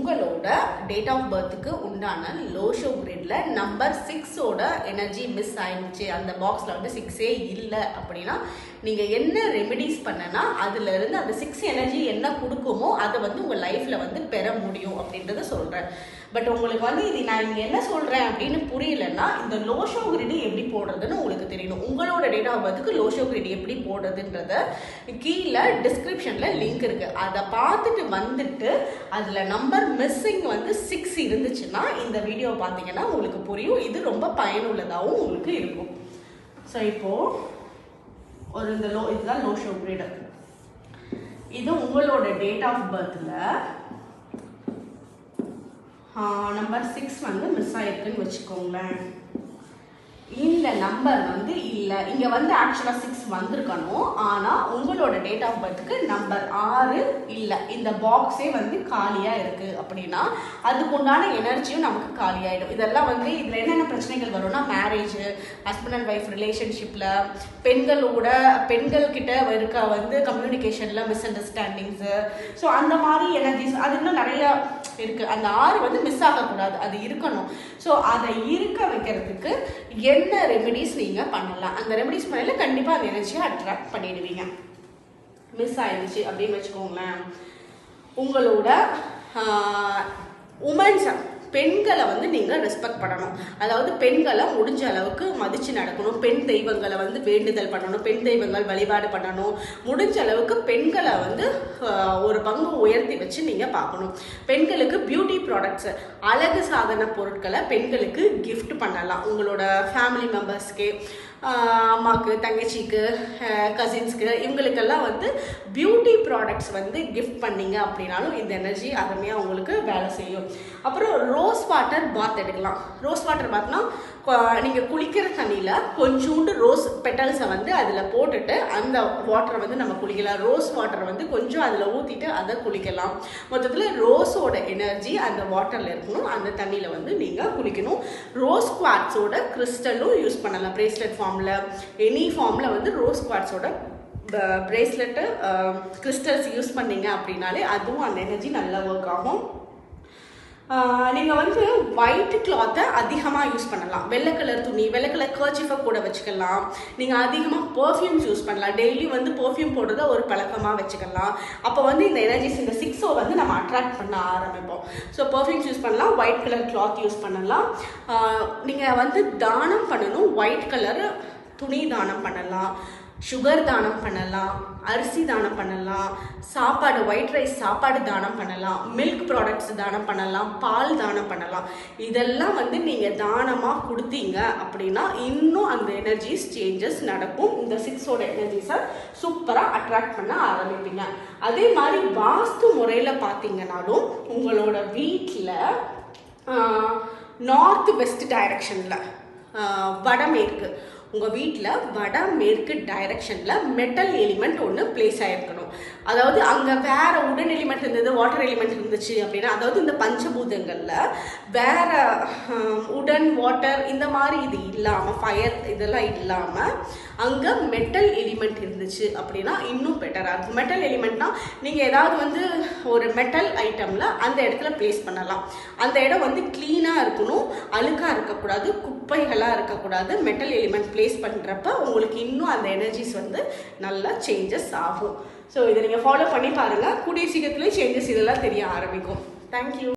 உங்களோட date of பர்த்துக்கு உண்டான லோஷோ கிரிட்ல number 6 ஓட எனர்ஜி மிஸ் ஆயிடுச்சு, அந்த பாக்ஸ்ல வந்து 6ஏ இல்லை அப்படின்னா நீங்க என்ன ரெமெடிஸ் பண்ணனா அதுல இருந்து அந்த 6 எனர்ஜி என்ன கொடுக்குமோ அதை வந்து உங்க லைஃப்ல வந்து பெற முடியும் அப்படின்றத சொல்றேன். பட் உங்களுக்கு வந்து இது நான் இங்க என்ன சொல்றேன் அப்படின்னு புரியலன்னா இந்த லோஷோ கிரிட் எப்படி போடுறதுன்னு உங்களுக்கு தெரியணும். உங்களோட டேட் ஆஃப் பர்த்துக்கு லோஷோ கிரிட் எப்படி போடுறதுன்றத கீழே டிஸ்கிரிப்ஷன்ல லிங்க் இருக்கு, அதை பார்த்துட்டு வந்துட்டு அதுல நம்பர் மிஸ்ஸிங் வந்து 6 இருந்துச்சுன்னா இந்த வீடியோ பார்த்தீங்கன்னா உங்களுக்கு புரியும். இது ரொம்ப பயனுள்ளதாகவும் உங்களுக்கு இருக்கும். ஸோ இப்போ ஒரு இந்த இதுதான் லோஷோ கிரிட். இது உங்களோட டேட் ஆஃப் பர்த்ல நம்பர் 6 வந்து மிஸ் ஆயிருக்குன்னு வச்சுக்கோங்களேன். இந்த நம்பர் வந்து இல்லை, இங்க வந்து ஆக்சுவலா 6 வந்திருக்கணும், ஆனா உங்களோட டேட் ஆஃப் பர்த்துக்கு நம்பர் 6 இல்லை, இந்த பாக்ஸே வந்து காலியா இருக்கு அப்படின்னா அதுக்குண்டான எனர்ஜியும் நமக்கு காலியாயிடும். இதெல்லாம் வந்து இதுல என்னென்ன பிரச்சனைகள் வரும்னா மேரேஜ், ஹஸ்பண்ட் அண்ட் ஒய்ஃப் ரிலேஷன்ஷிப்ல, பெண்கள் கிட்ட இருக்க வந்து கம்யூனிகேஷன்ல மிஸ் அண்டர்ஸ்டாண்டிங்ஸ், ஸோ அந்த மாதிரி எனர்ஜிஸ் அது இன்னும் நிறைய இருக்கு. அந்த 6 வந்து மிஸ் ஆகக்கூடாது, அது இருக்கணும். ஸோ அதை இருக்க வைக்கிறதுக்கு என்ன ரெமெடிஸ் நீங்க பண்ணலாம், அந்த ரெமெடிஸ் பண்ணல கண்டிப்பா அந்த எனர்ஜியை அட்ராக்ட் பண்ணிடுவீங்க. மிஸ் ஆயிடுச்சு அப்படின்னு வச்சுக்கோங்களேன். உங்களோட உமன்ஸ் பெண்களை வந்து நீங்க ரெஸ்பெக்ட் பண்ணணும். அதாவது பெண்களை முடிஞ்ச அளவுக்கு மதிச்சு நடக்கணும், பெண் தெய்வங்களை வந்து வேண்டுதல் பண்ணணும், பெண் தெய்வங்கள் வழிபாடு பண்ணணும். முடிஞ்ச அளவுக்கு பெண்களை வந்து ஒரு பங்கு உயர்த்தி வச்சு நீங்க பார்க்கணும். பெண்களுக்கு பியூட்டி ப்ராடக்ட்ஸ், அழகு சாதன பொருட்களை பெண்களுக்கு கிஃப்ட் பண்ணலாம். உங்களோட ஃபேமிலி மெம்பர்ஸ்க்கு, அம்மாவுக்கு, தங்கச்சிக்கு, கசின்ஸ்க்கு, இவங்களுக்கெல்லாம் வந்து பியூட்டி ப்ராடக்ட்ஸ் வந்து கிஃப்ட் பண்ணீங்க அப்படின்னாலும் இந்த எனர்ஜி அருமையாக உங்களுக்கு வேலை செய்யும். அப்புறம் ரோஸ் வாட்டர் பாத் எடுக்கலாம். ரோஸ் வாட்டர் பாத்னா நீங்கள் குளிக்கிற தண்ணியில் கொஞ்சோண்டு ரோஸ் பெட்டல்ஸை வந்து அதில் போட்டுட்டு அந்த வாட்டரை வந்து நம்ம குளிக்கலாம். ரோஸ் வாட்டரை வந்து கொஞ்சம் அதில் ஊற்றிட்டு அதை குளிக்கலாம். மொத்தத்தில் ரோஸோட எனர்ஜி அந்த வாட்டரில் இருக்கணும், அந்த தண்ணியில் வந்து நீங்கள் குளிக்கணும். ரோஸ் குவாட்ஸோட கிறிஸ்டலும் யூஸ் பண்ணலாம். பிரேஸ்லெட் ஃபார்மில், எனி ஃபார்மில் வந்து ரோஸ் குவாட்ஸோட பிரேஸ்லெட்டு கிறிஸ்டல்ஸ் யூஸ் பண்ணீங்க அப்படின்னாலே அதுவும் அந்த எனர்ஜி நல்லா ஒர்க் ஆகும். நீங்கள் வந்து ஒயிட் கிளாத்தை அதிகமாக யூஸ் பண்ணலாம். வெள்ளை கலர் துணி, வெள்ளை கலர் கர்ச்சிஃபை கூட வச்சுக்கலாம். நீங்கள் அதிகமாக பர்ஃப்யூம்ஸ் யூஸ் பண்ணலாம். டெய்லி வந்து பர்ஃப்யூம் போடுறத ஒரு பழக்கமாக வச்சுக்கலாம். அப்போ வந்து இந்த எனர்ஜிஸ் இந்த 6 வந்து நம்ம அட்ராக்ட் பண்ண ஆரம்பிப்போம். ஸோ பர்ஃப்யூம்ஸ் யூஸ் பண்ணலாம், ஒயிட் கலர் கிளாத் யூஸ் பண்ணலாம். நீங்கள் வந்து தானம் பண்ணணும், ஒயிட் கலர் துணி தானம் பண்ணலாம், சுகர் தானம் பண்ணலாம், அரிசி தானம் பண்ணலாம், சாப்பாடு ஒயிட் ரைஸ் சாப்பாடு தானம் பண்ணலாம், மில்க் ப்ராடக்ட்ஸ் தானம் பண்ணலாம், பால் தானம் பண்ணலாம். இதெல்லாம் வந்து நீங்கள் தானமாக கொடுத்தீங்க அப்படின்னா இன்னும் அந்த எனர்ஜிஸ் சேஞ்சஸ் நடக்கும். இந்த 6ஓட எனர்ஜிஸை சூப்பராக அட்ராக்ட் பண்ண ஆரம்பிப்பீங்க. அதே மாதிரி வாஸ்து முறையில் பார்த்தீங்கன்னாலும் உங்களோட வீட்டில் நார்த் வெஸ்ட் டைரக்ஷனில் வடமேற்கு, உங்கள் வீட்டில் வடமேற்கு டைரக்ஷனில் மெட்டல் எலிமெண்ட் ஒன்று பிளேஸ் ஆகிருக்கணும். அதாவது அங்கே வேற உடன் எலிமெண்ட் இருந்தது, வாட்டர் எலிமெண்ட் இருந்துச்சு அப்படின்னா, அதாவது இந்த பஞ்சபூதங்களில் வேற உடன், வாட்டர் இந்த மாதிரி இது இல்லாமல், ஃபயர் இதெல்லாம் இல்லாமல் அங்கே மெட்டல் எலிமெண்ட் இருந்துச்சு அப்படின்னா இன்னும் பெட்டராக இருக்கும். மெட்டல் எலிமெண்ட்னா நீங்கள் ஏதாவது வந்து ஒரு மெட்டல் ஐட்டமில் அந்த இடத்துல பிளேஸ் பண்ணலாம். அந்த இடம் வந்து க்ளீனாக இருக்கணும், அழுக்காக இருக்கக்கூடாது, குப்பைகளாக இருக்கக்கூடாது. மெட்டல் எலிமெண்ட் பிளேஸ் பண்ணுறப்ப உங்களுக்கு இன்னும் அந்த எனர்ஜிஸ் வந்து நல்லா சேஞ்சஸ் ஆகும். ஸோ இதை நீங்கள் ஃபாலோ பண்ணி பாருங்கள், கூடிய சீக்கிரத்துலேயே சேஞ்சஸ் இதெல்லாம் தெரிய ஆரம்பிக்கும். தேங்க்யூ.